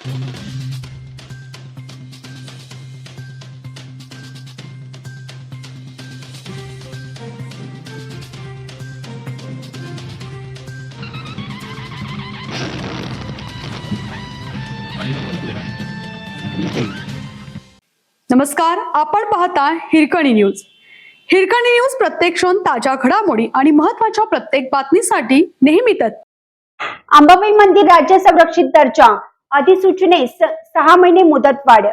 नमस्कार, आपण पाहता हिरकणी न्यूज. हिरकणी न्यूज प्रत्येक क्षण ताज्या घडामोडी आणि महत्त्वाच्या प्रत्येक बातमीसाठी नेहमीच. अंबाबाई मंदिर राज्य संरक्षित दर्जा अधिसूचनेस 6 महिने मुदतवाढ.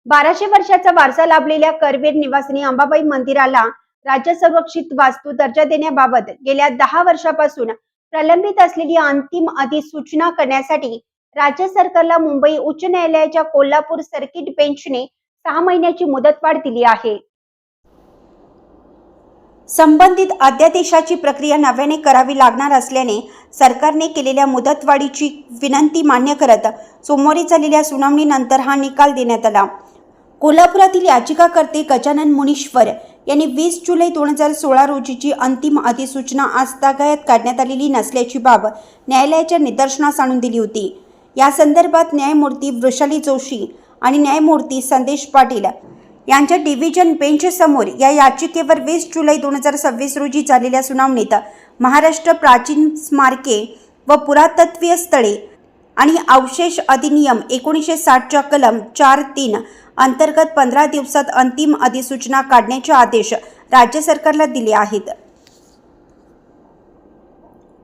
1200 वर्षाचा वारसा लाभलेल्या करवीर निवासिनी अंबाबाई मंदिराला राज्य संरक्षित वास्तू दर्जा देण्याबाबत गेल्या 10 वर्षापासून प्रलंबित असलेली अंतिम अधिसूचना करण्यासाठी राज्य सरकारला मुंबई उच्च न्यायालयाच्या कोल्हापूर सर्किट बेंचने 6 महिन्याची मुदतवाढ दिली आहे. संबंधित अध्यादेशाची प्रक्रिया नव्याने करावी लागणार असल्याने सरकारने केलेल्या मुदतवाढीची विनंती मान्य करत सोमवारी झालेल्या सुनावणीनंतर हा निकाल देण्यात आला. कोल्हापुरातील याचिकाकर्ते गजानन मुनीश्वर यांनी 20 जुलै 2016 रोजीची अंतिम अधिसूचना आजतागायत काढण्यात आलेली नसल्याची बाब न्यायालयाच्या निदर्शनास आणून दिली होती. या संदर्भात न्यायमूर्ती वृषाली जोशी आणि न्यायमूर्ती संदेश पाटील यांच्या डिव्हिजन बेंच समोर या याचिकेवर 20 जुलै 2026 रोजी झालेल्या सुनावणीत महाराष्ट्र प्राचीन स्मारके व पुरातत्वीय स्थळे आणि अवशेष अधिनियम 1960च्या कलम 4(3) अंतर्गत 15 दिवसात अंतिम अधिसूचना काढण्याचे आदेश राज्य सरकारला दिले आहेत.